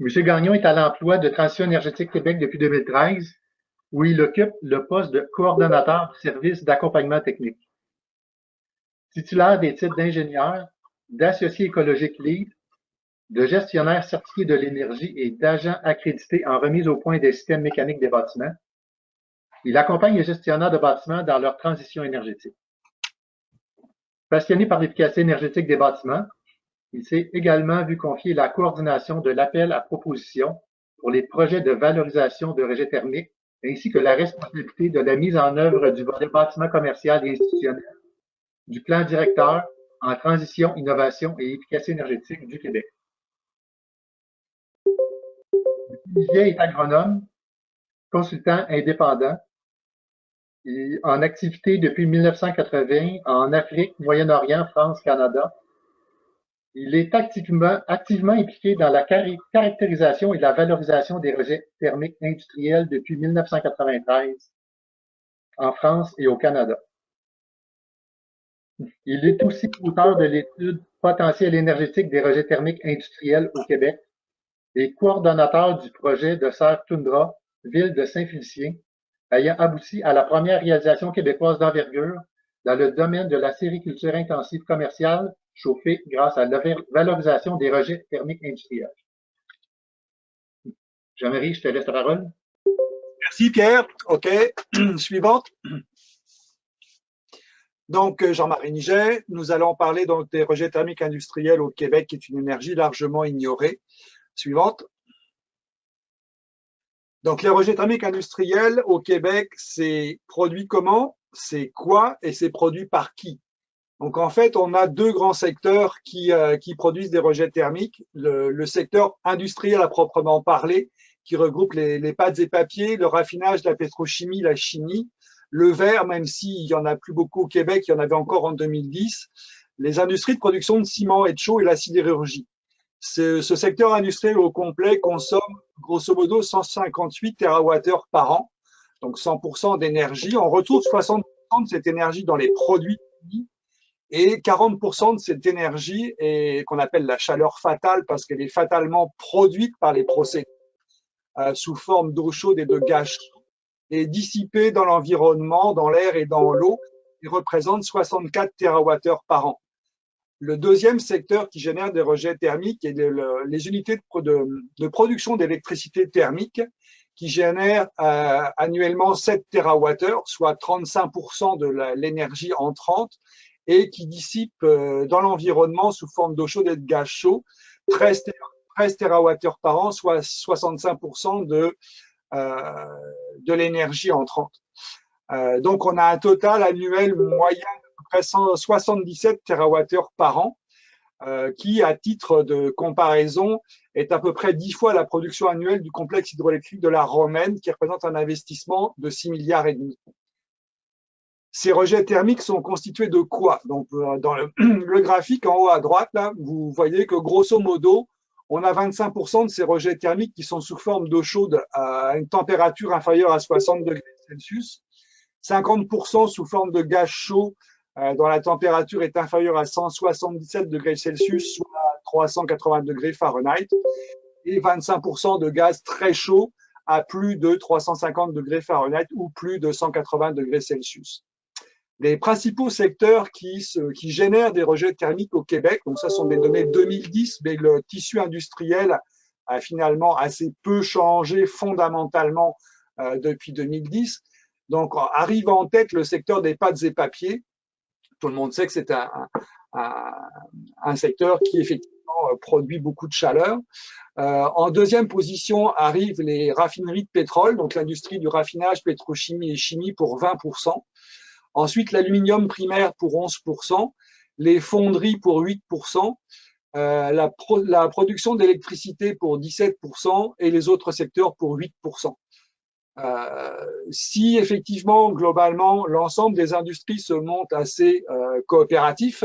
M. Gagnon est à l'emploi de Transition énergétique Québec depuis 2013, où il occupe le poste de coordonnateur du service d'accompagnement technique. Titulaire des titres d'ingénieur, d'associé écologique LEED, de gestionnaire certifié de l'énergie et d'agent accrédité en remise au point des systèmes mécaniques des bâtiments, il accompagne les gestionnaires de bâtiments dans leur transition énergétique. Passionné par l'efficacité énergétique des bâtiments, il s'est également vu confier la coordination de l'appel à propositions pour les projets de valorisation de rejets thermiques, ainsi que la responsabilité de la mise en œuvre du volet bâtiment commercial et institutionnel du plan directeur en transition, innovation et efficacité énergétique du Québec. Olivier est agronome, consultant indépendant, et en activité depuis 1980 en Afrique, Moyen-Orient, France, Canada. Il est activement impliqué dans la caractérisation et la valorisation des rejets thermiques industriels depuis 1993 en France et au Canada. Il est aussi auteur de l'étude Potentiel énergétique des rejets thermiques industriels au Québec et coordonnateur du projet de serre Toundra, ville de Saint-Félicien, ayant abouti à la première réalisation québécoise d'envergure dans le domaine de la sériculture intensive commerciale chauffée grâce à la valorisation des rejets thermiques industriels. Jean-Marie, je te laisse la parole. Merci Pierre. OK. Suivante. Donc, Jean-Marie Niget, nous allons parler donc des rejets thermiques industriels au Québec, qui est une énergie largement ignorée. Suivante. Donc, les rejets thermiques industriels au Québec, c'est produit comment, c'est quoi et c'est produit par qui? Donc, en fait, on a deux grands secteurs qui produisent des rejets thermiques. Le secteur industriel à proprement parler, qui regroupe les pâtes et papiers, le raffinage, la pétrochimie, la chimie, le verre, même s'il y en a plus beaucoup au Québec, il y en avait encore en 2010, les industries de production de ciment et de chaux et la sidérurgie. Ce secteur industriel au complet consomme grosso modo 158 TWh par an, donc 100% d'énergie. On retrouve 60% de cette énergie dans les produits et 40% de cette énergie est qu'on appelle la chaleur fatale parce qu'elle est fatalement produite par les procédés sous forme d'eau chaude et de gaz chaud et dissipée dans l'environnement, dans l'air et dans l'eau, et représente 64 TWh par an. Le deuxième secteur qui génère des rejets thermiques est les unités de production d'électricité thermique qui génèrent annuellement 7 TWh, soit 35% de l'énergie entrante, et qui dissipent dans l'environnement sous forme d'eau chaude et de gaz chaud 13 TWh par an, soit 65% de l'énergie entrante. Donc, on a un total annuel moyen de près 177 TWh par an, qui, à titre de comparaison, est à peu près 10 fois la production annuelle du complexe hydroélectrique de la Romaine, qui représente un investissement de 6,5 milliards. Ces rejets thermiques sont constitués de quoi? Donc, dans le graphique en haut à droite, là, vous voyez que grosso modo, on a 25% de ces rejets thermiques qui sont sous forme d'eau chaude à une température inférieure à 60 degrés Celsius, 50% sous forme de gaz chaud dont la température est inférieure à 177 degrés Celsius, soit 380 degrés Fahrenheit, et 25% de gaz très chaud à plus de 350 degrés Fahrenheit ou plus de 180 degrés Celsius. Les principaux secteurs qui génèrent des rejets thermiques au Québec, donc ça sont des données 2010, mais le tissu industriel a finalement assez peu changé fondamentalement depuis 2010. Donc arrive en tête le secteur des pâtes et papiers. Tout le monde sait que c'est un secteur qui effectivement produit beaucoup de chaleur. En deuxième position arrivent les raffineries de pétrole, donc l'industrie du raffinage, pétrochimie et chimie pour 20%. Ensuite, l'aluminium primaire pour 11%, les fonderies pour 8%, la production d'électricité pour 17% et les autres secteurs pour 8%. Si effectivement, globalement, l'ensemble des industries se montrent assez coopératifs,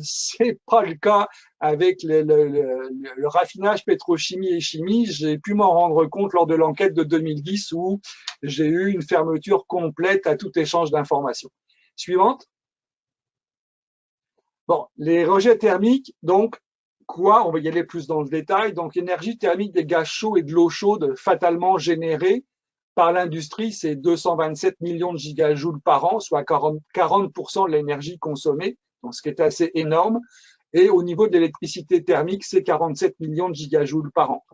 c'est pas le cas avec le raffinage, pétrochimie et chimie. J'ai pu m'en rendre compte lors de l'enquête de 2010 où j'ai eu une fermeture complète à tout échange d'informations. Suivante. Bon, les rejets thermiques, donc, quoi? On va y aller plus dans le détail. Donc, énergie thermique des gaz chauds et de l'eau chaude fatalement générée par l'industrie, c'est 227 millions de gigajoules par an, soit 40% de l'énergie consommée, donc ce qui est assez énorme. Et au niveau de l'électricité thermique, c'est 47 millions de gigajoules par an.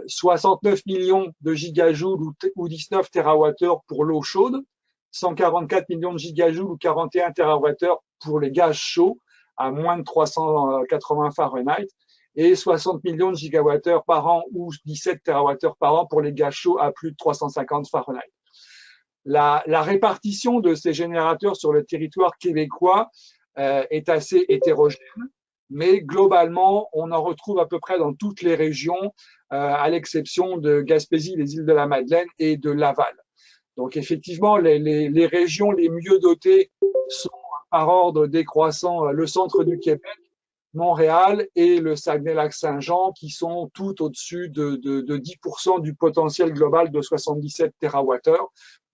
69 millions de gigajoules ou 19 TWh pour l'eau chaude, 144 millions de gigajoules ou 41 TWh pour les gaz chauds à moins de 380 Fahrenheit et 60 millions de gigawattheures par an ou 17 TWh par an pour les gaz chauds à plus de 350 Fahrenheit. La répartition de ces générateurs sur le territoire québécois est assez hétérogène, mais globalement, on en retrouve à peu près dans toutes les régions, à l'exception de Gaspésie, les îles de la Madeleine et de Laval. Donc effectivement, les régions les mieux dotées sont par ordre décroissant le centre du Québec, Montréal et le Saguenay-Lac-Saint-Jean, qui sont tout au-dessus de 10% du potentiel global de 77 TWh,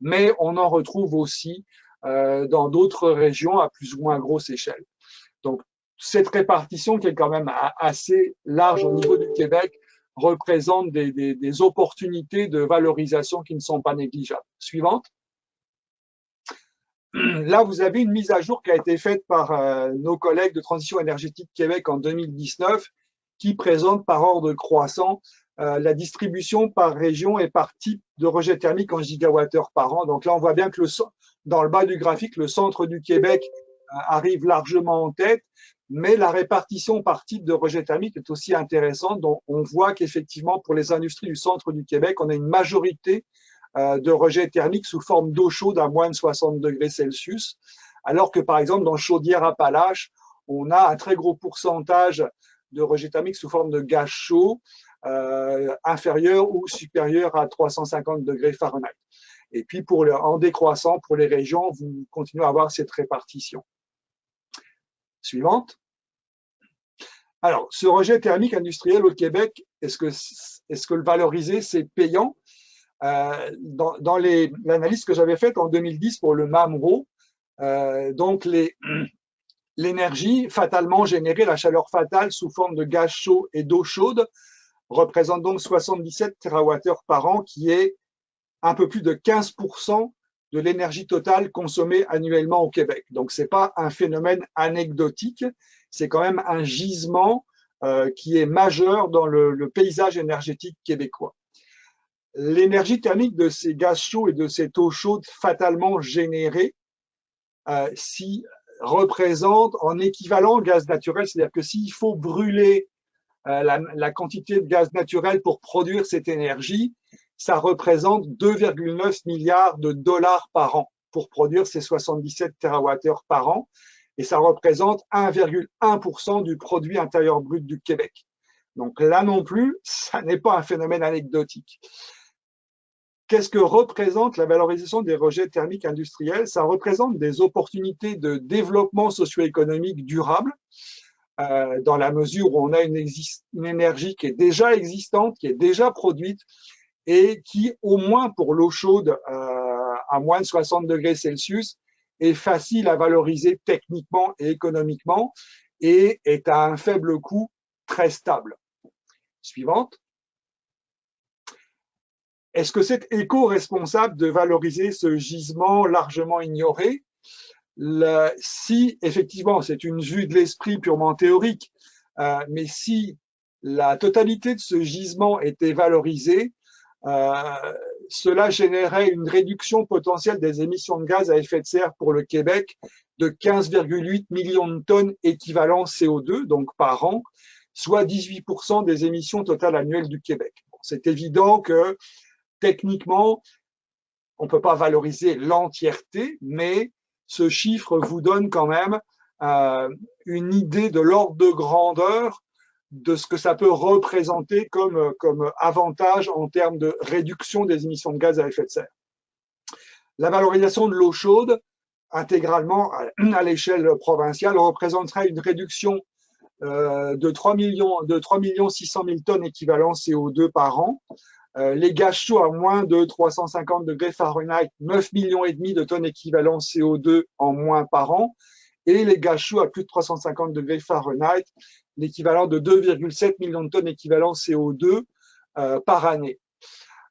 mais on en retrouve aussi dans d'autres régions à plus ou moins grosse échelle. Donc, cette répartition qui est quand même assez large au niveau du Québec représente des opportunités de valorisation qui ne sont pas négligeables. Suivante. Là, vous avez une mise à jour qui a été faite par nos collègues de Transition énergétique Québec en 2019 qui présente par ordre croissant la distribution par région et par type de rejet thermique en gigawattheures par an. Donc là, on voit bien que dans le bas du graphique, le centre du Québec arrive largement en tête, mais la répartition par type de rejet thermique est aussi intéressante. Donc, on voit qu'effectivement, pour les industries du centre du Québec, on a une majorité de rejet thermique sous forme d'eau chaude à moins de 60 degrés Celsius, alors que par exemple dans Chaudière-Appalaches, on a un très gros pourcentage de rejet thermique sous forme de gaz chaud inférieur ou supérieur à 350 degrés Fahrenheit. Et puis en décroissant pour les régions, vous continuez à avoir cette répartition. Suivante. Alors, ce rejet thermique industriel au Québec, est-ce que le valoriser, c'est payant? Dans l'analyse que j'avais faite en 2010 pour le MAMRO, donc l'énergie fatalement générée, la chaleur fatale sous forme de gaz chaud et d'eau chaude, représente donc 77 TWh par an, qui est un peu plus de 15% de l'énergie totale consommée annuellement au Québec. Donc, ce n'est pas un phénomène anecdotique, c'est quand même un gisement qui est majeur dans le paysage énergétique québécois. L'énergie thermique de ces gaz chauds et de cette eau chaude fatalement générée s'y représente en équivalent gaz naturel, c'est-à-dire que s'il faut brûler la quantité de gaz naturel pour produire cette énergie, ça représente 2,9 milliards de dollars par an pour produire ces 77 TWh par an, et ça représente 1,1% du produit intérieur brut du Québec. Donc là non plus, ça n'est pas un phénomène anecdotique. Qu'est-ce que représente la valorisation des rejets thermiques industriels? Ça représente des opportunités de développement socio-économique durable, dans la mesure où on a une énergie qui est déjà existante, qui est déjà produite, et qui, au moins pour l'eau chaude à moins de 60 degrés Celsius, est facile à valoriser techniquement et économiquement et est à un faible coût très stable. Suivante. Est-ce que c'est éco-responsable de valoriser ce gisement largement ignoré? Si, effectivement, c'est une vue de l'esprit purement théorique, mais si la totalité de ce gisement était valorisée, cela générerait une réduction potentielle des émissions de gaz à effet de serre pour le Québec de 15,8 millions de tonnes équivalent CO2, donc par an, soit 18% des émissions totales annuelles du Québec. Bon, c'est évident que techniquement, on ne peut pas valoriser l'entièreté, mais ce chiffre vous donne quand même une idée de l'ordre de grandeur de ce que ça peut représenter comme avantage en termes de réduction des émissions de gaz à effet de serre. La valorisation de l'eau chaude, intégralement à l'échelle provinciale, représenterait une réduction de 3 600 000 tonnes équivalent CO2 par an. Les gaz chauds à moins de 350 degrés Fahrenheit, 9,5 millions de tonnes équivalent CO2 en moins par an. et les gaz chauds à plus de 350 degrés Fahrenheit, l'équivalent de 2,7 millions de tonnes équivalent CO2 par année.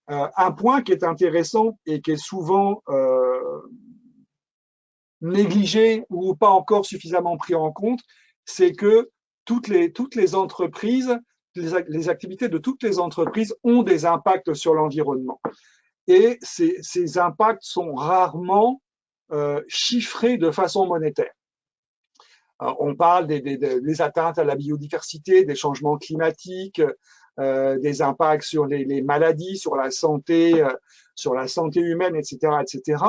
Un point qui est intéressant et qui est souvent négligé ou pas encore suffisamment pris en compte, c'est que toutes les entreprises, les activités de toutes les entreprises ont des impacts sur l'environnement. Et ces impacts sont rarement chiffrés de façon monétaire. On parle des atteintes à la biodiversité, des changements climatiques, des impacts sur les maladies, sur la santé humaine, etc., etc.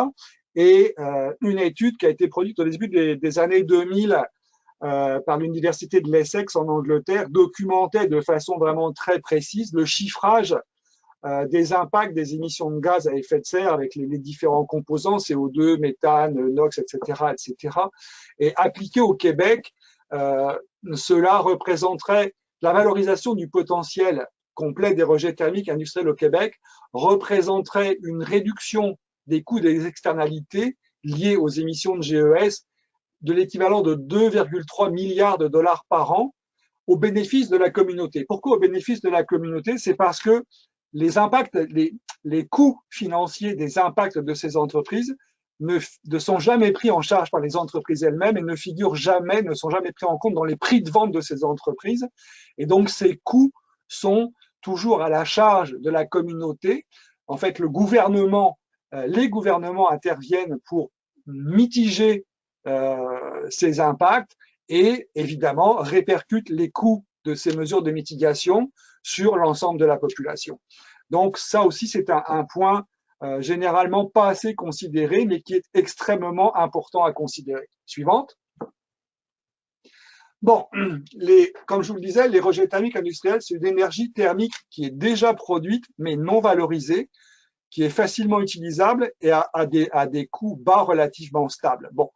Et une étude qui a été produite au début des années 2000 par l'université de l'Essex en Angleterre documentait de façon vraiment très précise le chiffrage des impacts des émissions de gaz à effet de serre avec les différents composants, CO2, méthane, NOx, etc., etc. Et appliqué au Québec, cela représenterait la valorisation du potentiel complet des rejets thermiques industriels au Québec, représenterait une réduction des coûts des externalités liées aux émissions de GES de l'équivalent de 2,3 milliards de dollars par an au bénéfice de la communauté. Pourquoi au bénéfice de la communauté? C'est parce que les impacts, les coûts financiers des impacts de ces entreprises ne sont jamais pris en charge par les entreprises elles-mêmes et ne sont jamais pris en compte dans les prix de vente de ces entreprises. Et donc, ces coûts sont toujours à la charge de la communauté. En fait, les gouvernements interviennent pour mitiger ces impacts et évidemment répercutent les coûts de ces mesures de mitigation sur l'ensemble de la population. Donc ça aussi, c'est un point généralement pas assez considéré, mais qui est extrêmement important à considérer. Suivante. Bon, comme je vous le disais, les rejets thermiques industriels, c'est une énergie thermique qui est déjà produite, mais non valorisée, qui est facilement utilisable et à des coûts bas relativement stables. Bon,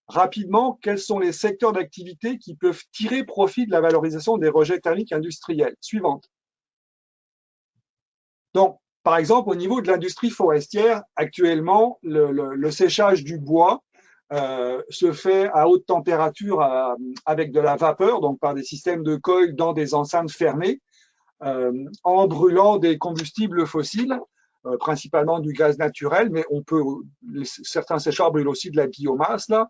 rapidement, quels sont les secteurs d'activité qui peuvent tirer profit de la valorisation des rejets thermiques industriels? Suivante. Donc, par exemple, au niveau de l'industrie forestière, actuellement, le séchage du bois se fait à haute température avec de la vapeur, donc par des systèmes de coils dans des enceintes fermées, en brûlant des combustibles fossiles, principalement du gaz naturel, mais certains séchoirs brûlent aussi de la biomasse, là,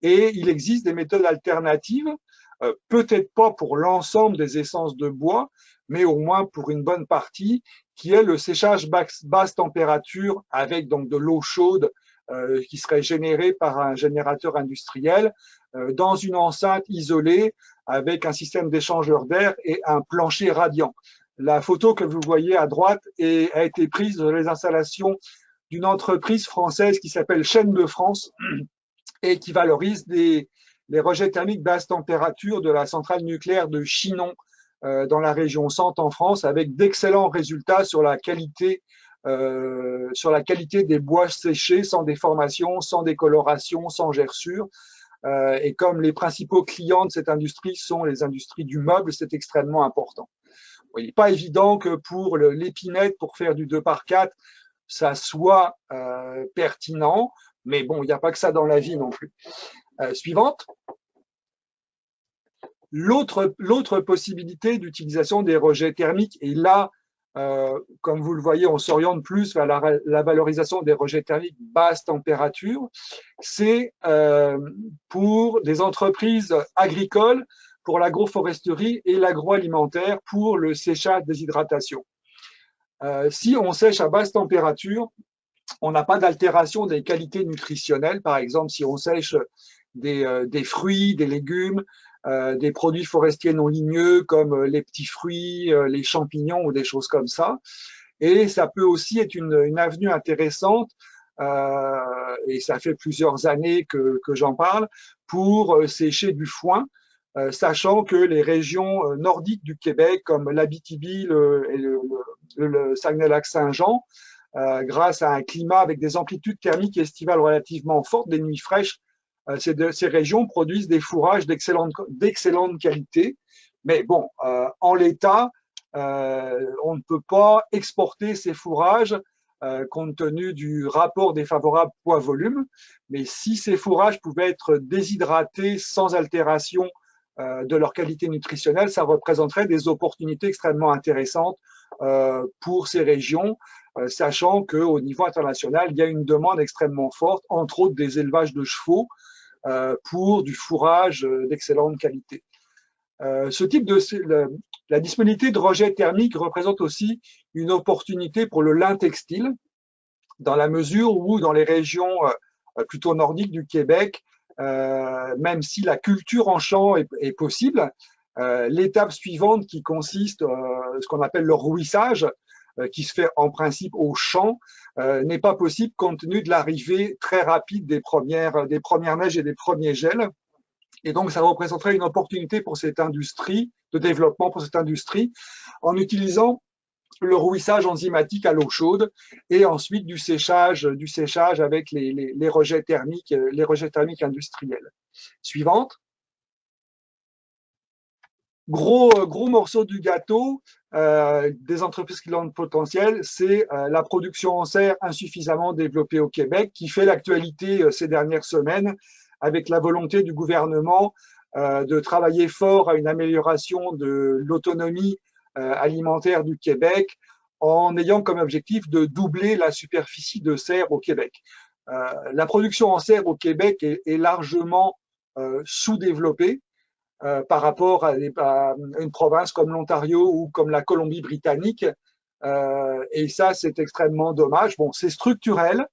et il existe des méthodes alternatives, peut-être pas pour l'ensemble des essences de bois, mais au moins pour une bonne partie, qui est le séchage basse température avec donc de l'eau chaude qui serait générée par un générateur industriel dans une enceinte isolée avec un système d'échangeur d'air et un plancher radiant. La photo que vous voyez à droite a été prise dans les installations d'une entreprise française qui s'appelle Chaîne de France et qui valorise les rejets thermiques basse température de la centrale nucléaire de Chinon dans la région Centre en France, avec d'excellents résultats sur la qualité des bois séchés, sans déformation, sans décoloration, sans gerçure. Et comme les principaux clients de cette industrie sont les industries du meuble, c'est extrêmement important. Il n'est pas évident que pour l'épinette, pour faire du 2x4, ça soit pertinent, mais bon, il n'y a pas que ça dans la vie non plus. Suivante. L'autre possibilité d'utilisation des rejets thermiques, et là, comme vous le voyez, on s'oriente plus vers la valorisation des rejets thermiques basse température, c'est pour des entreprises agricoles, pour l'agroforesterie et l'agroalimentaire, pour le séchage déshydratation. Si on sèche à basse température, on n'a pas d'altération des qualités nutritionnelles. Par exemple, si on sèche des fruits, des légumes, des produits forestiers non ligneux comme les petits fruits, les champignons ou des choses comme ça. Et ça peut aussi être une avenue intéressante, et ça fait plusieurs années que j'en parle, pour sécher du foin, sachant que les régions nordiques du Québec, comme l'Abitibi et le Saguenay-Lac-Saint-Jean, grâce à un climat avec des amplitudes thermiques estivales relativement fortes, des nuits fraîches, ces régions produisent des fourrages d'excellente qualité. Mais bon, en l'état, on ne peut pas exporter ces fourrages compte tenu du rapport défavorable poids-volume. Mais si ces fourrages pouvaient être déshydratés sans altération de leur qualité nutritionnelle, ça représenterait des opportunités extrêmement intéressantes pour ces régions, sachant qu'au niveau international, il y a une demande extrêmement forte, entre autres des élevages de chevaux, pour du fourrage d'excellente qualité. Ce type la disponibilité de rejets thermiques représente aussi une opportunité pour le lin textile, dans la mesure où dans les régions plutôt nordiques du Québec, même si la culture en champ est possible, l'étape suivante qui consiste ce qu'on appelle le rouissage, qui se fait en principe au champ, n'est pas possible compte tenu de l'arrivée très rapide des premières neiges et des premiers gels. Et donc, ça représenterait une opportunité pour cette industrie, de développement pour cette industrie, en utilisant le rouissage enzymatique à l'eau chaude et ensuite du séchage avec les rejets thermiques industriels. Suivante. Gros morceau du gâteau des entreprises qui ont le potentiel, c'est la production en serre insuffisamment développée au Québec, qui fait l'actualité ces dernières semaines, avec la volonté du gouvernement de travailler fort à une amélioration de l'autonomie alimentaire du Québec, en ayant comme objectif de doubler la superficie de serre au Québec. La production en serre au Québec est largement sous-développée par rapport à une province comme l'Ontario ou comme la Colombie-Britannique. Et ça, c'est extrêmement dommage. Bon, c'est structurel,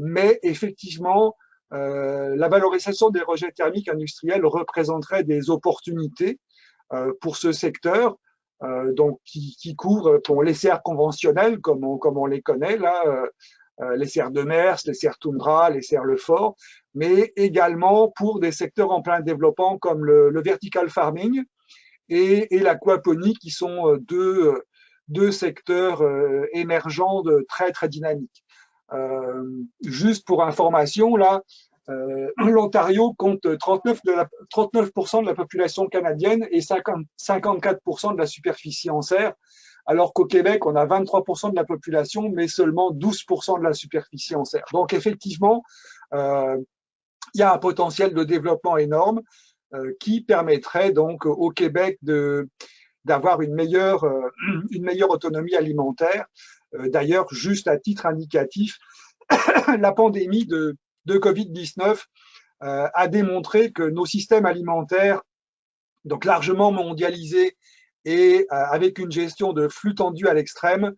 mais effectivement, la valorisation des rejets thermiques industriels représenterait des opportunités pour ce secteur, donc qui couvre pour les serres conventionnelles comme on les connaît là, les serres de Mers, les serres Toundra, les serres Lefort, mais également pour des secteurs en plein développement comme le vertical farming et l'aquaponie, qui sont deux secteurs émergents très très dynamiques. Juste pour information, là, l'Ontario compte 39% de la population canadienne et 54% de la superficie en serre, alors qu'au Québec, on a 23% de la population, mais seulement 12% de la superficie en serre. Donc, effectivement, il y a un potentiel de développement énorme qui permettrait donc au Québec d'avoir une meilleure autonomie alimentaire. D'ailleurs, juste à titre indicatif, la pandémie de Covid-19 a démontré que nos systèmes alimentaires, donc largement mondialisés et avec une gestion de flux tendus à l'extrême,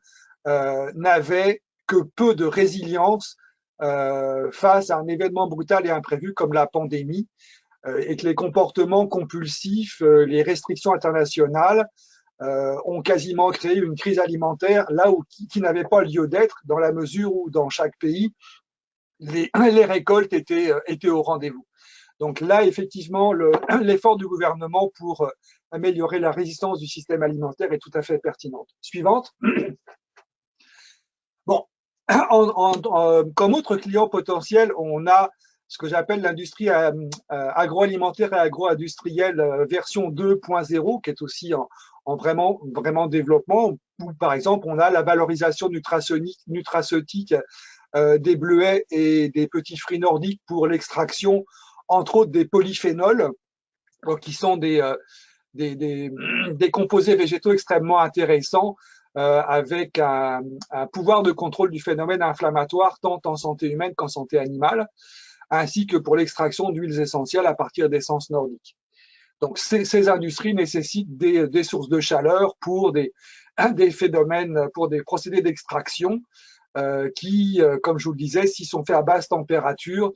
n'avaient que peu de résilience face à un événement brutal et imprévu comme la pandémie, et que les comportements compulsifs, les restrictions internationales ont quasiment créé une crise alimentaire là où qui n'avait pas lieu d'être, dans la mesure où dans chaque pays, les récoltes étaient au rendez-vous. Donc là, effectivement, l'effort du gouvernement pour améliorer la résistance du système alimentaire est tout à fait pertinente. Suivante. Bon, comme autre client potentiel, on a ce que j'appelle l'industrie agroalimentaire et agro-industrielle version 2.0, qui est aussi en vraiment développement, où par exemple on a la valorisation nutraceutique des bleuets et des petits fruits nordiques pour l'extraction, entre autres, des polyphénols, qui sont des composés végétaux extrêmement intéressants, avec un pouvoir de contrôle du phénomène inflammatoire tant en santé humaine qu'en santé animale, ainsi que pour l'extraction d'huiles essentielles à partir d'essences nordiques. Donc, ces industries nécessitent des sources de chaleur pour des phénomènes, pour des procédés d'extraction qui, comme je vous le disais, s'ils sont faits à basse température,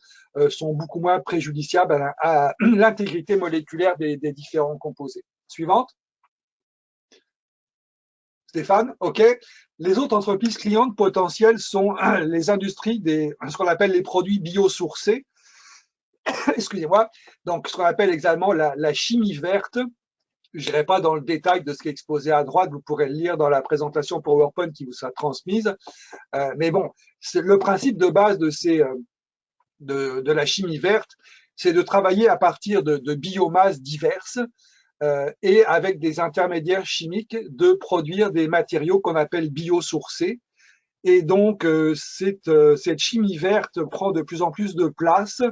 sont beaucoup moins préjudiciables à l'intégrité moléculaire des différents composés. Suivante. Stéphane, OK. Les autres entreprises clientes potentielles sont les industries ce qu'on appelle les produits biosourcés. Excusez-moi. Donc, ce qu'on appelle également la chimie verte. Je n'irai pas dans le détail de ce qui est exposé à droite, vous pourrez le lire dans la présentation PowerPoint qui vous sera transmise. Mais bon, le principe de base de la chimie verte, c'est de travailler à partir de biomasses diverses et avec des intermédiaires chimiques de produire des matériaux qu'on appelle biosourcés. Et donc, cette chimie verte prend de plus en plus de place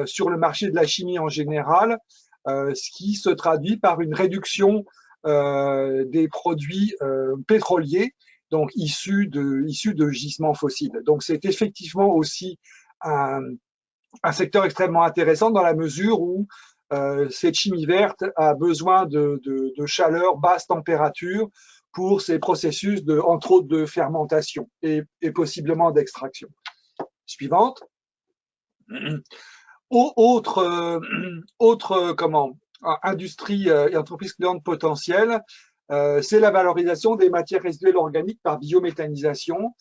sur le marché de la chimie en général, ce qui se traduit par une réduction des produits pétroliers, donc issus de gisements fossiles. Donc, c'est effectivement aussi un secteur extrêmement intéressant dans la mesure où cette chimie verte a besoin de chaleur, basse température pour ces processus, entre autres, de fermentation et possiblement d'extraction. Suivante. Autre industrie et entreprise cliente potentielle, c'est la valorisation des matières résiduelles organiques par biométhanisation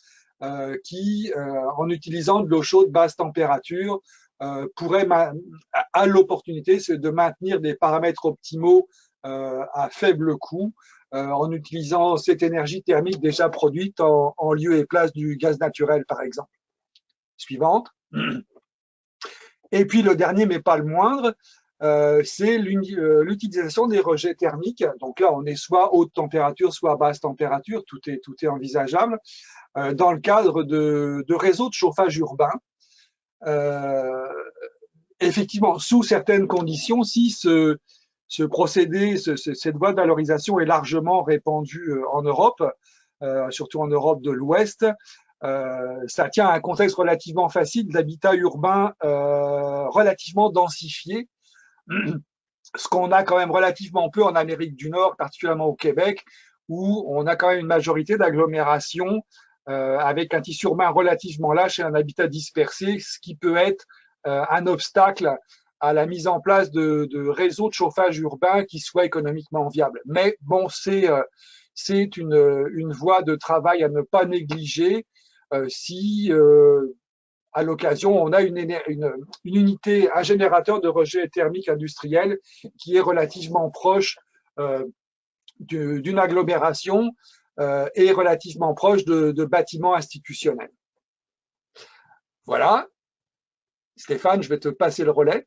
qui, en utilisant de l'eau chaude basse température, pourrait à l'opportunité de maintenir des paramètres optimaux à faible coût en utilisant cette énergie thermique déjà produite en lieu et place du gaz naturel, par exemple. Suivante. Et puis le dernier, mais pas le moindre, c'est l'utilisation des rejets thermiques. Donc là, on est soit haute température, soit basse température, tout est envisageable, dans le cadre de réseaux de chauffage urbain. Effectivement, sous certaines conditions, si ce procédé, cette voie de valorisation est largement répandue en Europe, surtout en Europe de l'Ouest, ça tient à un contexte relativement facile d'habitat urbain relativement densifié, ce qu'on a quand même relativement peu en Amérique du Nord, particulièrement au Québec, où on a quand même une majorité d'agglomérations avec un tissu urbain relativement lâche et un habitat dispersé, ce qui peut être un obstacle à la mise en place de réseaux de chauffage urbain qui soient économiquement viables. Mais bon, c'est une voie de travail à ne pas négliger si à l'occasion on a une unité, un générateur de rejet thermique industriel qui est relativement proche d'une agglomération et relativement proche de bâtiments institutionnels. Voilà. Stéphane, je vais te passer le relais.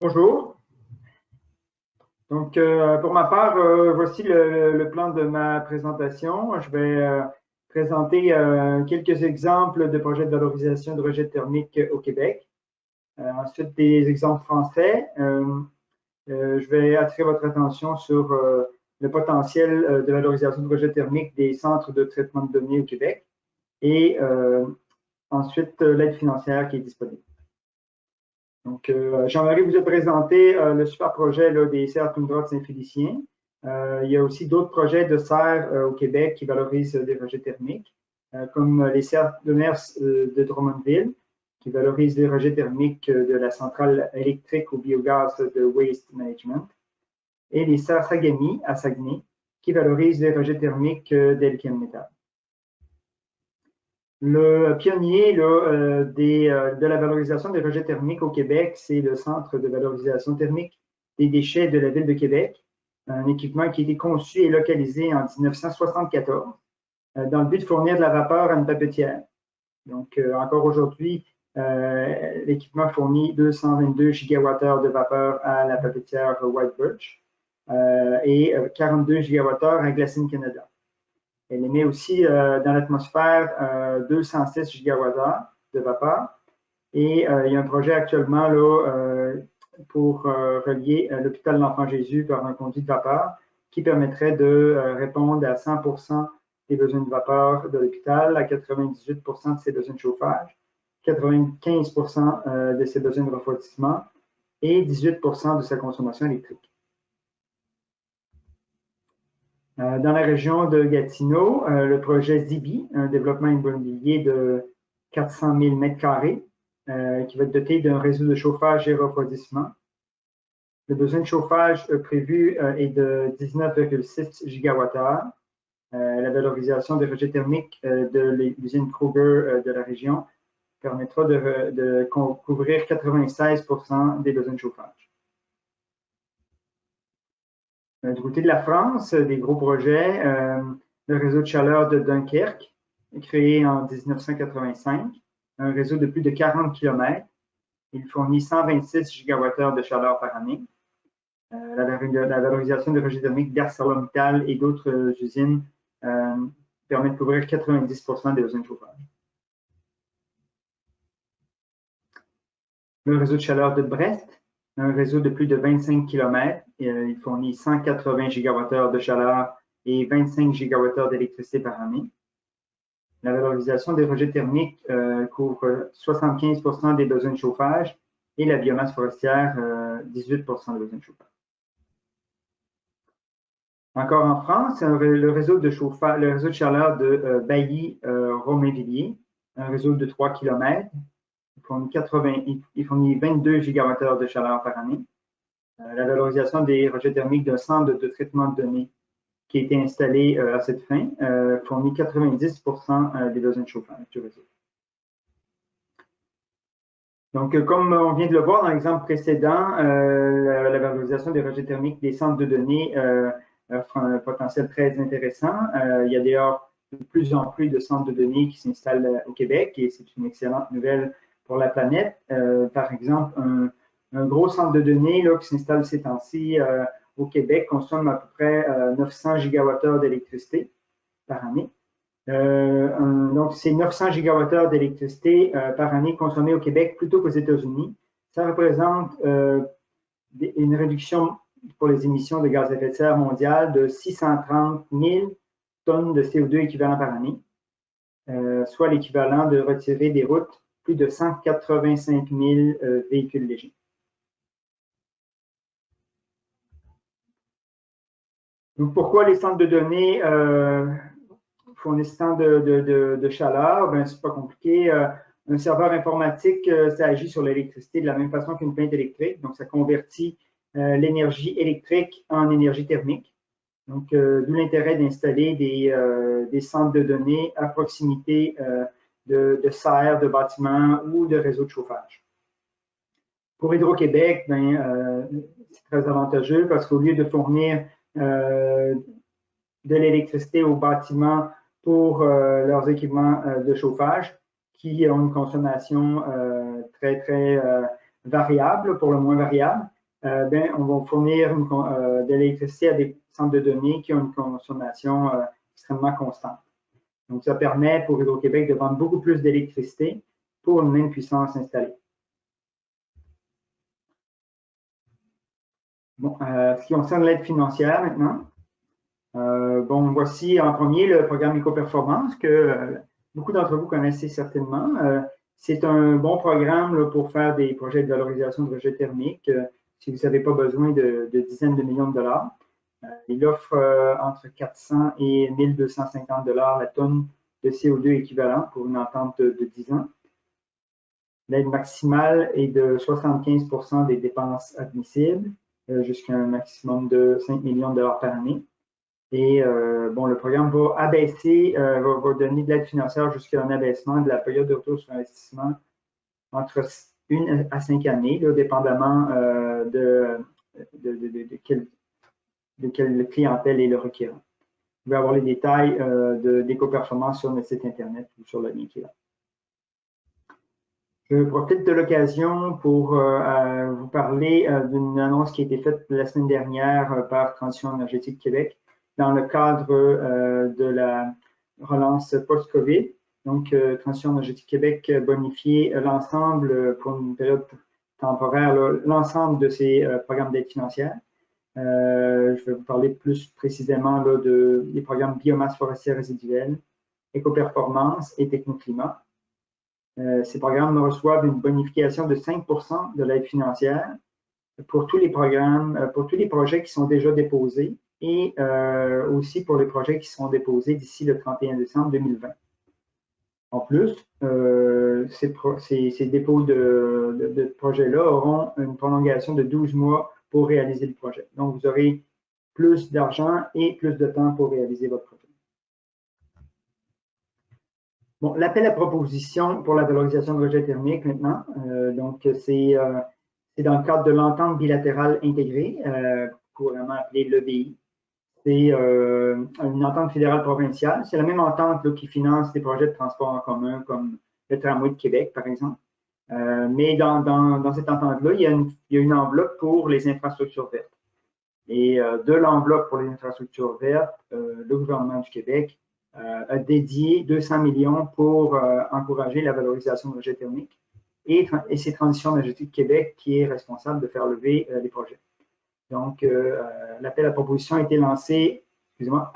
Bonjour. Donc, pour ma part, voici le plan de ma présentation. Je vais présenter quelques exemples de projets de valorisation de rejets thermiques au Québec. Ensuite, des exemples français. Je vais attirer votre attention sur le potentiel de valorisation de rejets thermiques des centres de traitement de données au Québec. Et ensuite, l'aide financière qui est disponible. Donc, j'aimerais vous présenter le super projet là, des serres Toundra de Saint-Félicien. Il y a aussi d'autres projets de serres au Québec qui valorisent des rejets thermiques, comme les serres de Mers de Drummondville, qui valorisent les rejets thermiques de la centrale électrique au biogaz de Waste Management, et les serres Sagami à Saguenay, qui valorisent les rejets thermiques d'Elkem Metal. Le pionnier là, de la valorisation des rejets thermiques au Québec, c'est le Centre de valorisation thermique des déchets de la Ville de Québec, un équipement qui a été conçu et localisé en 1974 dans le but de fournir de la vapeur à une papetière. Donc, encore aujourd'hui, l'équipement fournit 222 gigawattheures de vapeur à la papetière White Birch et 42 gigawattheures à Glacine Canada. Elle émet aussi dans l'atmosphère 206 gigawattheures de vapeur. Et il y a un projet actuellement là, pour relier l'hôpital de l'Enfant-Jésus par un conduit de vapeur qui permettrait de répondre à 100% des besoins de vapeur de l'hôpital, à 98% de ses besoins de chauffage, 95% de ses besoins de refroidissement et 18% de sa consommation électrique. Dans la région de Gatineau, le projet Zibi, un développement immobilier de 400 000 m² qui va être doté d'un réseau de chauffage et refroidissement. Le besoin de chauffage prévu est de 19,6 gigawattheures. La valorisation des rejets thermiques de l'usine Kruger de la région permettra de couvrir 96% des besoins de chauffage. Du côté de la France, des gros projets, le réseau de chaleur de Dunkerque, créé en 1985, un réseau de plus de 40 km. Il fournit 126 gigawattheures de chaleur par année. La valorisation des rejets thermiques d'ArcelorMittal et d'autres usines permet de couvrir 90% des besoins de chauffage. Le réseau de chaleur de Brest, un réseau de plus de 25 km. Il fournit 180 gigawattheures de chaleur et 25 gigawattheures d'électricité par année. La valorisation des rejets thermiques couvre 75% des besoins de chauffage et la biomasse forestière, 18% des besoins de chauffage. Encore en France, le réseau de chaleur de Bailly-Romainvilliers, un réseau de 3 km. Il fournit 22 gigawattheures de chaleur par année. La valorisation des rejets thermiques d'un centre de traitement de données qui a été installé à cette fin fournit 90% des besoins de chauffage du réseau. Donc, comme on vient de le voir dans l'exemple précédent, la valorisation des rejets thermiques des centres de données offre un potentiel très intéressant. Il y a d'ailleurs de plus en plus de centres de données qui s'installent au Québec et c'est une excellente nouvelle pour la planète. Par exemple, un gros centre de données là, qui s'installe ces temps-ci au Québec consomme à peu près 900 gigawattheures d'électricité par année. Donc, c'est 900 gigawattheures d'électricité par année consommée au Québec plutôt qu'aux États-Unis. Ça représente une réduction pour les émissions de gaz à effet de serre mondiales de 630 000 tonnes de CO2 équivalent par année, soit l'équivalent de retirer des routes plus de 185 000 véhicules légers. Donc, pourquoi les centres de données fournissant de chaleur? Ben, c'est pas compliqué. Un serveur informatique, ça agit sur l'électricité de la même façon qu'une plainte électrique. Donc, ça convertit l'énergie électrique en énergie thermique. Donc, d'où l'intérêt d'installer des centres de données à proximité de serres, de bâtiments ou de réseaux de chauffage. Pour Hydro-Québec, c'est très avantageux parce qu'au lieu de fournir de l'électricité aux bâtiments pour leurs équipements de chauffage qui ont une consommation très variable, pour le moins variable, on va fournir de l'électricité à des centres de données qui ont une consommation extrêmement constante. Donc, ça permet pour Hydro-Québec de vendre beaucoup plus d'électricité pour une même puissance installée. Bon, ce qui concerne l'aide financière maintenant. Voici en premier le programme Éco-Performance que beaucoup d'entre vous connaissez certainement. C'est un bon programme là, pour faire des projets de valorisation de rejets thermiques si vous n'avez pas besoin de dizaines de millions de dollars. Il offre entre 400 et 1250 dollars la tonne de CO2 équivalent pour une entente de 10 ans. L'aide maximale est de 75% des dépenses admissibles jusqu'à un maximum de 5 millions de dollars par année. Et le programme va abaisser, va donner de l'aide financière jusqu'à un abaissement de la période de retour sur investissement entre 1 à 5 années, là, dépendamment de quelle clientèle est le requérant. Vous pouvez avoir les détails d'Éco-Performance sur notre site Internet ou sur le lien qui est là. Je profite de l'occasion pour vous parler d'une annonce qui a été faite la semaine dernière par Transition énergétique Québec dans le cadre de la relance post-COVID. Donc, Transition énergétique Québec bonifié l'ensemble, pour une période temporaire, l'ensemble de ces programmes d'aide financière. Je vais vous parler plus précisément là, des programmes biomasse forestière résiduelle, Éco-Performance et Technoclimat. Ces programmes reçoivent une bonification de 5% de l'aide financière pour tous les programmes, pour tous les projets qui sont déjà déposés et aussi pour les projets qui seront déposés d'ici le 31 décembre 2020. En plus, ces dépôts de projets-là auront une prolongation de 12 mois pour réaliser le projet. Donc, vous aurez plus d'argent et plus de temps pour réaliser votre projet. Bon, l'appel à proposition pour la valorisation de rejets thermiques maintenant. Donc, c'est dans le cadre de l'entente bilatérale intégrée, couramment appelée l'EBI. C'est une entente fédérale provinciale. C'est la même entente là, qui finance des projets de transport en commun comme le tramway de Québec, par exemple. Mais dans cette entente-là, il y a une enveloppe pour les infrastructures vertes. Et de l'enveloppe pour les infrastructures vertes, le gouvernement du Québec a dédié 200 millions pour encourager la valorisation de rejets thermiques et c'est Transition énergétique Québec qui est responsable de faire lever les projets. Donc, l'appel à proposition a été lancé, excusez-moi,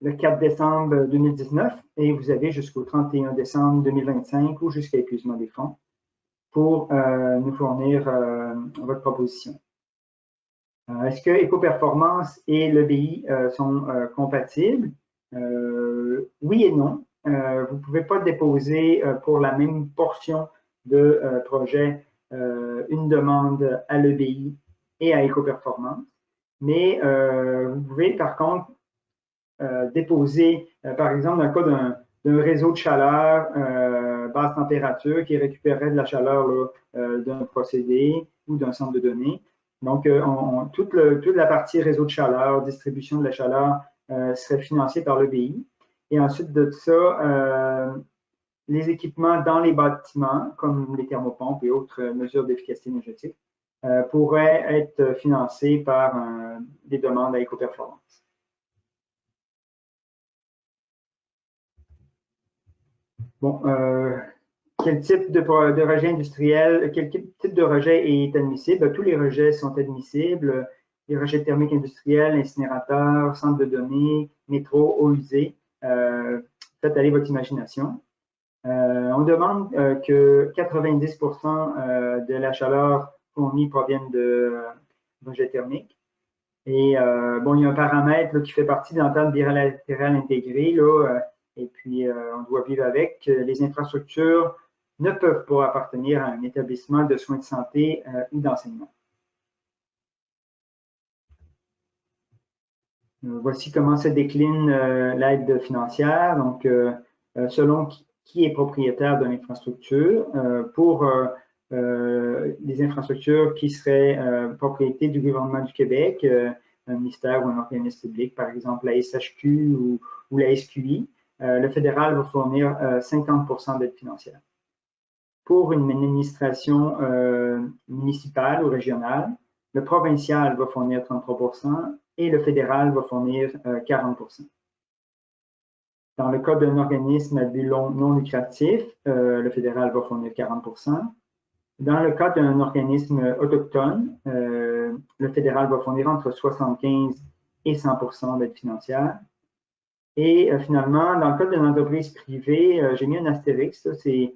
le 4 décembre 2019 et vous avez jusqu'au 31 décembre 2025 ou jusqu'à épuisement des fonds pour nous fournir votre proposition. Est-ce que Écoperformance et l'EBI sont compatibles? Oui et non. Vous ne pouvez pas déposer pour la même portion de projet une demande à l'EBI et à Écoperformance, mais vous pouvez par contre déposer, par exemple, dans le cas d'un réseau de chaleur basse température qui récupérerait de la chaleur d'un procédé ou d'un centre de données. Donc, toute la partie réseau de chaleur, distribution de la chaleur serait financée par l'EBI. Et ensuite de ça, les équipements dans les bâtiments, comme les thermopompes et autres mesures d'efficacité énergétique, pourraient être financés par des demandes à Écoperformance. Bon, quel type de rejet industriel, quel type de rejet est admissible? Ben, tous les rejets sont admissibles. Les rejets thermiques industriels, incinérateurs, centres de données, métro, eaux usées. Faites aller votre imagination. On demande que 90% de la chaleur fournie provienne de rejets thermiques. Et bon, il y a un paramètre là, qui fait partie de l'entente bilatérale intégrée, là, et puis on doit vivre avec. Les infrastructures ne peuvent pas appartenir à un établissement de soins de santé ou d'enseignement. Voici comment se décline l'aide financière. Donc, selon qui est propriétaire d'une infrastructure, pour les infrastructures qui seraient propriété du gouvernement du Québec, un ministère ou un organisme public, par exemple la SHQ ou la SQI, le fédéral va fournir 50% d'aide financière. Pour une administration municipale ou régionale, le provincial va fournir 33% et le fédéral va fournir 40%. Dans le cas d'un organisme à but non lucratif, le fédéral va fournir 40%. Dans le cas d'un organisme autochtone, le fédéral va fournir entre 75 et 100% d'aide financière. Et finalement, dans le cas d'une entreprise privée, j'ai mis un astérix. C'est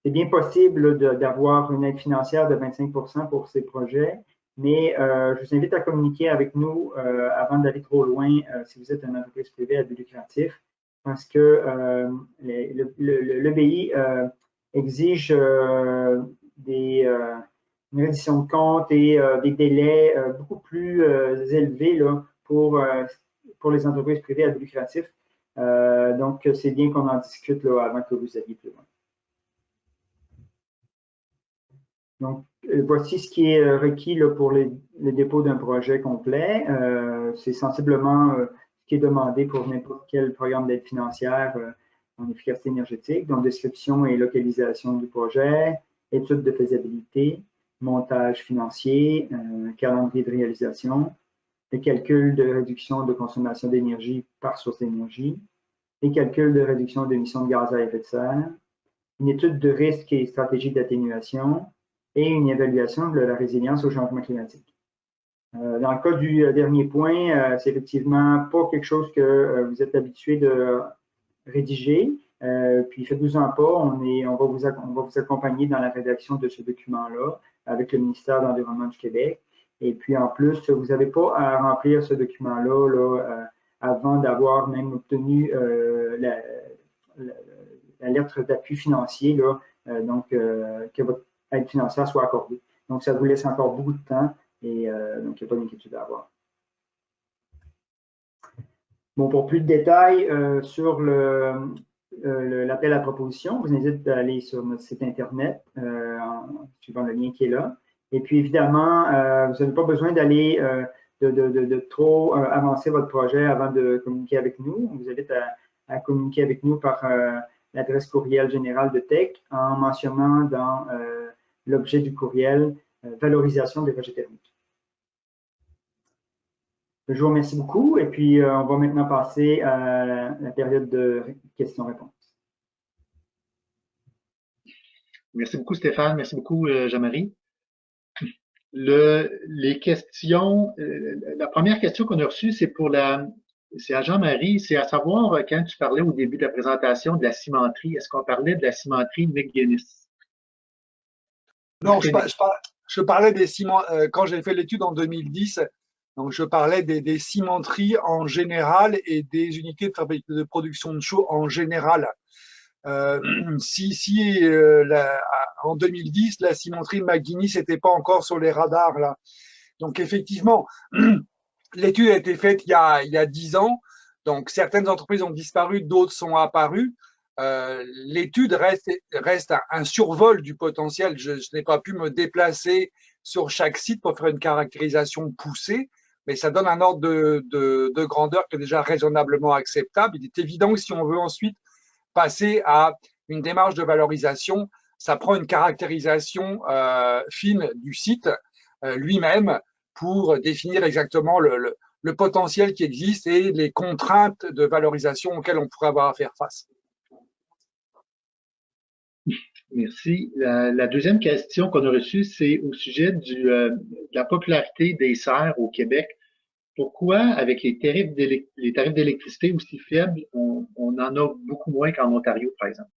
bien possible d'avoir une aide financière de 25% pour ces projets, mais je vous invite à communiquer avec nous avant d'aller trop loin si vous êtes une entreprise privée à but lucratif, parce que l'EBI exige une reddition de compte et des délais beaucoup plus élevés là, pour les entreprises privées à but lucratif. Donc, c'est bien qu'on en discute là, avant que vous alliez plus loin. Donc, voici ce qui est requis là, pour le dépôt d'un projet complet. C'est sensiblement ce qui est demandé pour n'importe quel programme d'aide financière en efficacité énergétique. Donc, description et localisation du projet, étude de faisabilité, montage financier, calendrier de réalisation, les calculs de réduction de consommation d'énergie par source d'énergie, les calculs de réduction d'émissions de gaz à effet de serre, une étude de risque et stratégie d'atténuation et une évaluation de la résilience au changement climatique. Dans le cas du dernier point, c'est effectivement pas quelque chose que vous êtes habitué de rédiger. Puis faites-vous-en pas, on va vous accompagner dans la rédaction de ce document-là avec le ministère de l'Environnement du Québec. Et puis en plus, vous n'avez pas à remplir ce document-là avant d'avoir même obtenu la lettre d'appui financier, là, donc que votre aide financière soit accordée. Donc ça vous laisse encore beaucoup de temps et donc il n'y a pas d'inquiétude à avoir. Bon, pour plus de détails sur l'appel à proposition, je vous invite à aller sur notre site Internet en suivant le lien qui est là. Et puis, évidemment, vous n'avez pas besoin d'aller de trop avancer votre projet avant de communiquer avec nous. On vous invite à communiquer avec nous par l'adresse courriel générale de TEC en mentionnant dans l'objet du courriel valorisation des rejets thermiques. Je vous remercie beaucoup et puis on va maintenant passer à la période de questions-réponses. Merci beaucoup, Stéphane. Merci beaucoup, Jean-Marie. Les questions, la première question qu'on a reçue, c'est à Jean-Marie, c'est à savoir quand tu parlais au début de la présentation de la cimenterie, est-ce qu'on parlait de la cimenterie McGuinness? Non, je parlais des ciments, quand j'ai fait l'étude en 2010, donc je parlais des cimenteries en général et des unités de production de chaux en général. Euh, en 2010, la cimenterie McGuinness n'était pas encore sur les radars là. Donc effectivement, l'étude a été faite il y a 10 ans. Donc certaines entreprises ont disparu, d'autres sont apparues. L'étude reste un survol du potentiel. Je n'ai pas pu me déplacer sur chaque site pour faire une caractérisation poussée, mais ça donne un ordre de grandeur qui est déjà raisonnablement acceptable. Il est évident que si on veut ensuite passer à une démarche de valorisation, ça prend une caractérisation fine du site lui-même pour définir exactement le potentiel qui existe et les contraintes de valorisation auxquelles on pourrait avoir à faire face. Merci. La deuxième question qu'on a reçue, c'est au sujet de la popularité des serres au Québec. Pourquoi, avec les tarifs d'électricité aussi faibles, on en a beaucoup moins qu'en Ontario, par exemple?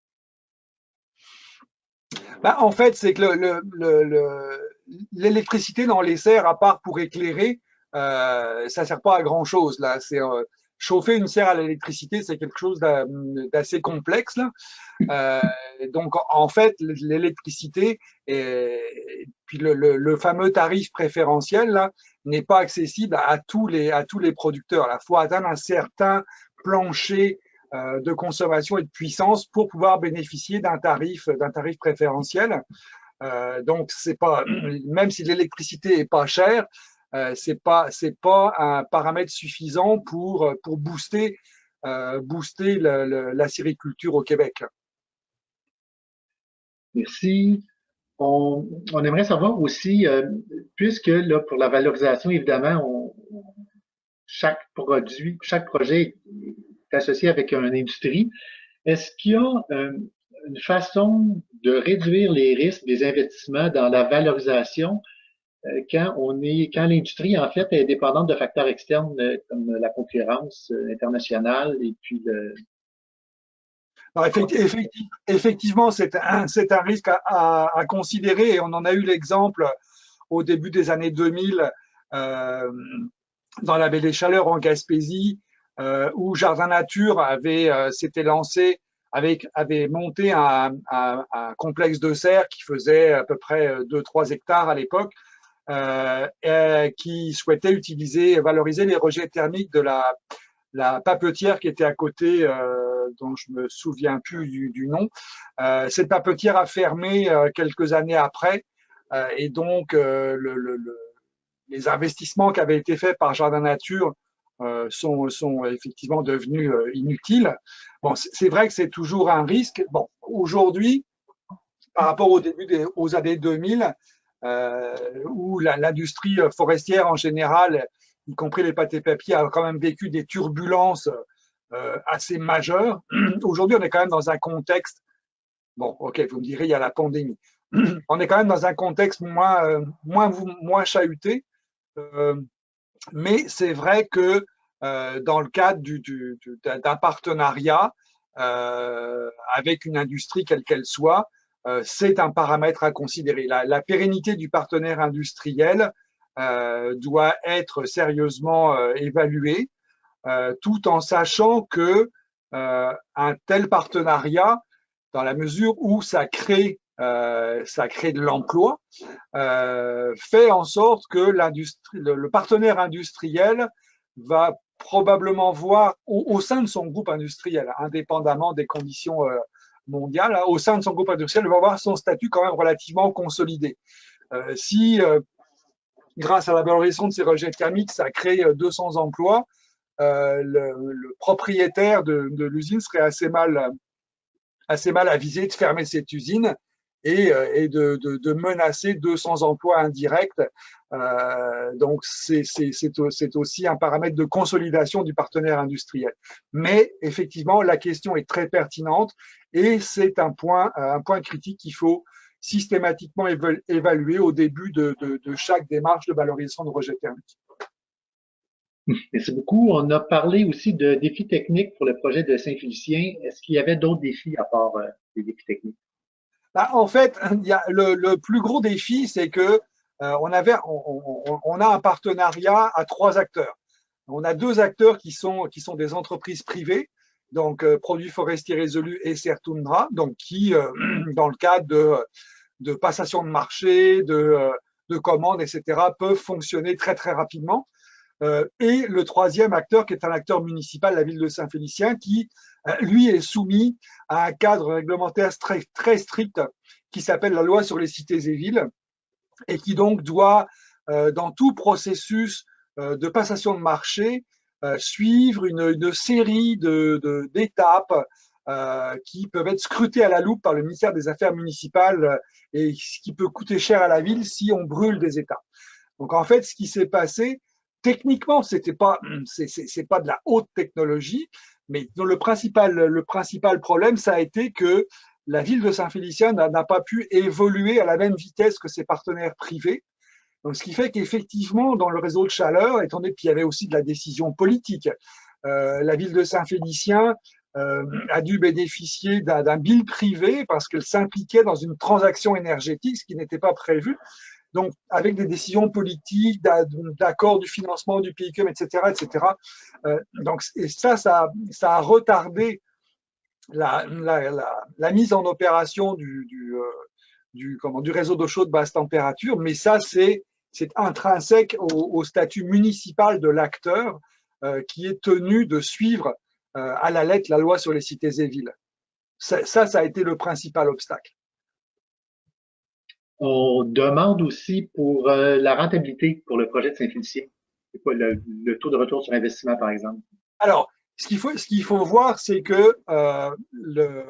En fait, c'est que l'électricité dans les serres, à part pour éclairer, ça sert pas à grand chose. Là, c'est chauffer une serre à l'électricité, c'est quelque chose d'assez complexe. Là. Donc, en fait, l'électricité et puis le fameux tarif préférentiel là n'est pas accessible à tous les producteurs. Il faut atteindre un certain plancher de consommation et de puissance pour pouvoir bénéficier d'un tarif préférentiel. Donc, c'est pas, même si l'électricité est pas chère, c'est pas un paramètre suffisant pour booster la sériculture au Québec. Merci. On aimerait savoir aussi, puisque là, pour la valorisation, évidemment, chaque projet est associé avec une industrie. Est-ce qu'il y a une façon de réduire les risques des investissements dans la valorisation quand l'industrie, en fait, est dépendante de facteurs externes comme la concurrence internationale et puis Alors, effectivement, c'est un risque à considérer et on en a eu l'exemple au début des années 2000 dans la baie des Chaleurs en Gaspésie où Jardin Nature s'était lancé avait monté un complexe de serres qui faisait à peu près 2-3 hectares à l'époque qui souhaitait valoriser les rejets thermiques de la papetière qui était à côté, dont je me souviens plus du nom. Cette papetière a fermé quelques années après, et donc les investissements qui avaient été faits par Jardin Nature sont effectivement devenus inutiles. Bon, c'est vrai que c'est toujours un risque. Bon, aujourd'hui, par rapport aux années 2000, où l'industrie forestière en général, y compris les pâtes et papiers, a quand même vécu des turbulences assez majeures. Aujourd'hui, on est quand même dans un contexte, bon, ok, vous me direz, il y a la pandémie. On est quand même dans un contexte moins chahuté, mais c'est vrai que dans le cadre d'un partenariat avec une industrie quelle qu'elle soit, c'est un paramètre à considérer. La pérennité du partenaire industriel doit être sérieusement évaluée, tout en sachant que un tel partenariat, dans la mesure où ça crée de l'emploi, fait en sorte que le partenaire industriel va probablement voir au sein de son groupe industriel, indépendamment des conditions mondiales, au sein de son groupe industriel, va voir son statut quand même relativement consolidé. Si, grâce à la valorisation de ces rejets thermiques, ça crée 200 emplois, le propriétaire de l'usine serait assez mal avisé de fermer cette usine et de menacer 200 emplois indirects. Donc, c'est aussi un paramètre de consolidation du partenaire industriel. Mais effectivement, la question est très pertinente et c'est un point critique qu'il faut systématiquement évaluer au début de chaque démarche de valorisation de rejet thermique. Merci beaucoup. On a parlé aussi de défis techniques pour le projet de Saint-Félicien. Est-ce qu'il y avait d'autres défis à part les défis techniques? En fait, il y a le plus gros défi, c'est que on a un partenariat à 3 acteurs. On a 2 acteurs qui sont des entreprises privées, donc Produits Forestiers Résolus et Certundra, donc qui, dans le cadre de passation de marché, de commandes, etc., peuvent fonctionner très très rapidement. Et le 3e acteur, qui est un acteur municipal, la ville de Saint-Félicien, qui, lui, est soumis à un cadre réglementaire très, très strict qui s'appelle la loi sur les cités et villes et qui donc doit, dans tout processus de passation de marché, suivre une série d'étapes qui peuvent être scrutées à la loupe par le ministère des Affaires municipales et ce qui peut coûter cher à la ville si on brûle des étapes. Donc en fait, ce qui s'est passé, techniquement, c'est pas de la haute technologie, mais le principal problème, ça a été que la ville de Saint-Félicien n'a pas pu évoluer à la même vitesse que ses partenaires privés. Donc, ce qui fait qu'effectivement, dans le réseau de chaleur, étant donné qu'il y avait aussi de la décision politique, la ville de Saint-Félicien a dû bénéficier d'un bill privé parce qu'elle s'impliquait dans une transaction énergétique, ce qui n'était pas prévu. Donc, avec des décisions politiques, d'accord du financement du PICUM, etc., etc. Donc, et ça a retardé la mise en opération du réseau d'eau chaude basse température, mais ça, c'est intrinsèque au statut municipal de l'acteur qui est tenu de suivre à la lettre la loi sur les cités et villes. Ça a été le principal obstacle. On demande aussi pour la rentabilité pour le projet de Saint-Félicien. C'est quoi le taux de retour sur investissement, par exemple? Alors, ce qu'il faut voir, c'est que le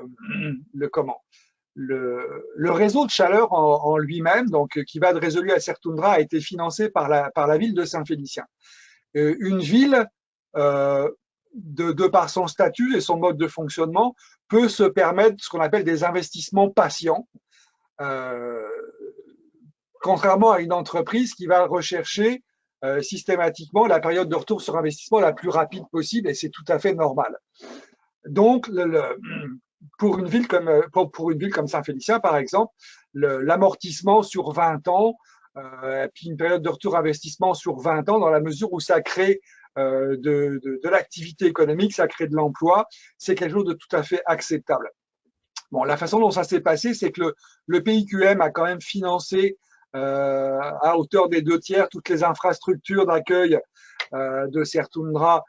réseau de chaleur en lui-même, donc qui va de Résolus à Certundra, a été financé par la ville de Saint-Félicien. Une ville, de par son statut et son mode de fonctionnement, peut se permettre ce qu'on appelle des investissements patients. Contrairement à une entreprise qui va rechercher systématiquement la période de retour sur investissement la plus rapide possible, et c'est tout à fait normal. Donc, pour une ville comme Saint-Félicien, par exemple, l'amortissement sur 20 ans, puis une période de retour investissement sur 20 ans, dans la mesure où ça crée de l'activité économique, ça crée de l'emploi, c'est quelque chose de tout à fait acceptable. Bon, la façon dont ça s'est passé, c'est que le PIQM a quand même financé à hauteur des 2/3 toutes les infrastructures d'accueil de Certundra,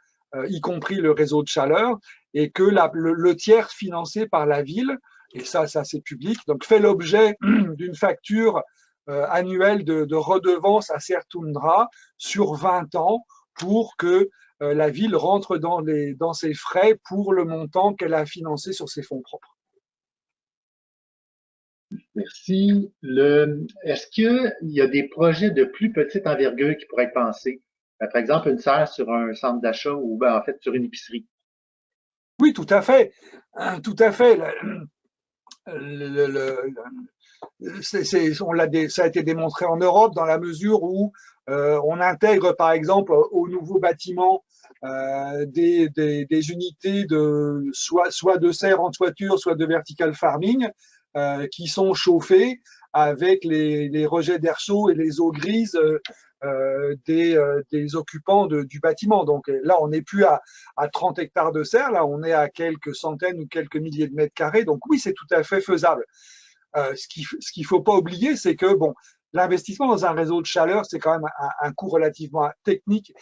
y compris le réseau de chaleur, et que le tiers financé par la ville, et ça c'est public, donc fait l'objet d'une facture annuelle de redevance à Certundra sur 20 ans pour que la ville rentre dans ses frais pour le montant qu'elle a financé sur ses fonds propres. Merci. Est-ce qu'il y a des projets de plus petite envergure qui pourraient être pensés? Par exemple, une serre sur un centre d'achat ou en fait sur une épicerie? Oui, tout à fait. Tout à fait. Ça a été démontré en Europe dans la mesure où on intègre par exemple aux nouveaux bâtiments des unités soit de serre en toiture, soit de vertical farming qui sont chauffées avec les rejets d'air chaud et les eaux grises des occupants du bâtiment. Donc là, on n'est plus à 30 hectares de serre, là on est à quelques centaines ou quelques milliers de mètres carrés. Donc oui, c'est tout à fait faisable. Ce qu'il faut pas oublier, c'est que bon, l'investissement dans un réseau de chaleur, c'est quand même un coût relativement technique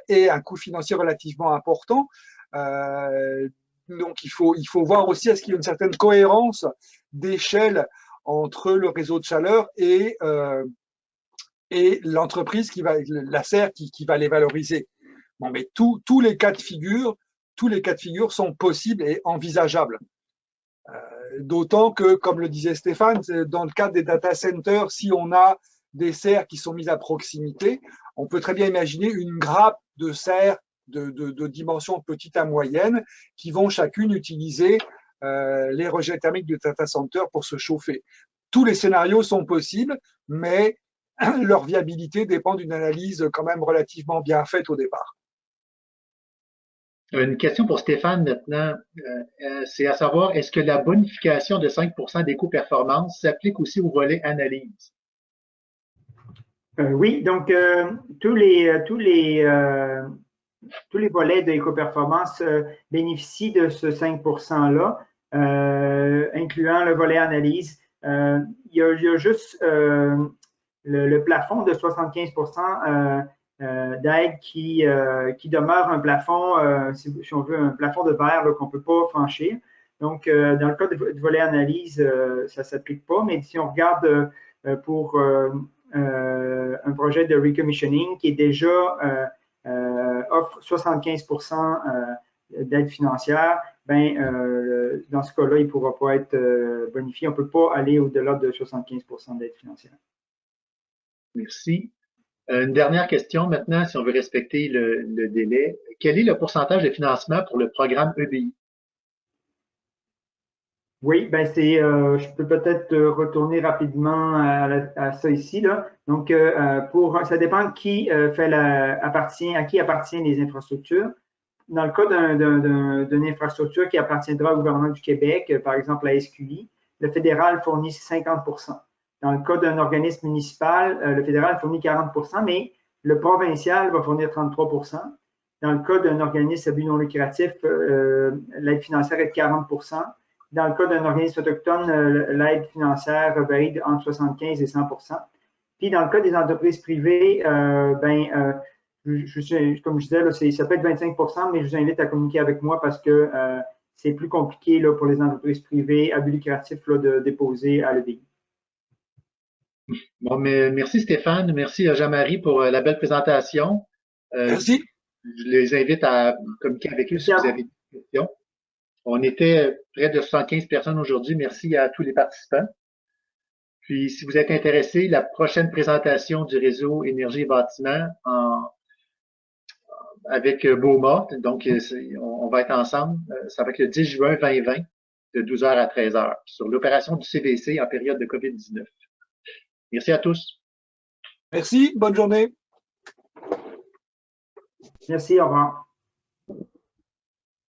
et un coût financier relativement important. Donc il faut voir aussi est-ce qu'il y a une certaine cohérence d'échelle entre le réseau de chaleur et l'entreprise la serre qui va les valoriser. Bon, mais tous les cas de figure sont possibles et envisageables. D'autant que, comme le disait Stéphane, dans le cadre des data centers, si on a des serres qui sont mises à proximité, on peut très bien imaginer une grappe de serres de dimension petite à moyenne qui vont chacune utiliser les rejets thermiques du data center pour se chauffer. Tous les scénarios sont possibles, mais leur viabilité dépend d'une analyse quand même relativement bien faite au départ. Une question pour Stéphane maintenant, c'est à savoir, est-ce que la bonification de 5% d'éco-performance s'applique aussi au volet analyse? Oui, donc tous les volets de l'éco-performance bénéficient de ce 5%-là, incluant le volet analyse. Il y a juste le plafond de 75% d'aide qui demeure un plafond, si on veut, un plafond de verre qu'on ne peut pas franchir. Donc, dans le cas du volet analyse, ça ne s'applique pas, mais si on regarde pour un projet de recommissioning qui est déjà offre 75% d'aide financière, ben, dans ce cas-là, il ne pourra pas être bonifié. On ne peut pas aller au-delà de 75% d'aide financière. Merci. Une dernière question maintenant, si on veut respecter le délai. Quel est le pourcentage de financement pour le programme EBI? Oui, ben je peux peut-être retourner rapidement à ça ici là. Donc, ça dépend qui à qui appartiennent les infrastructures. Dans le cas d'une infrastructure qui appartiendra au gouvernement du Québec, par exemple la SQI, le fédéral fournit 50%. Dans le cas d'un organisme municipal, le fédéral fournit 40%, mais le provincial va fournir 33%. Dans le cas d'un organisme à but non lucratif, l'aide financière est de 40%. Dans le cas d'un organisme autochtone, l'aide financière varie entre 75 et 100%. Puis dans le cas des entreprises privées, comme je disais, là, ça peut être 25%, mais je vous invite à communiquer avec moi parce que c'est plus compliqué là, pour les entreprises privées à but lucratif là, de déposer à l'EBI. Bon, mais merci Stéphane, merci à Jean-Marie pour la belle présentation. Merci. Je les invite à communiquer avec eux si vous avez des questions. On était près de 75 personnes aujourd'hui. Merci à tous les participants. Puis, si vous êtes intéressé, la prochaine présentation du réseau Énergie et Bâtiment avec Beaumont, donc on va être ensemble, ça va être le 10 juin 2020 de 12h à 13h sur l'opération du CVC en période de COVID-19. Merci à tous. Merci, bonne journée. Merci, au revoir.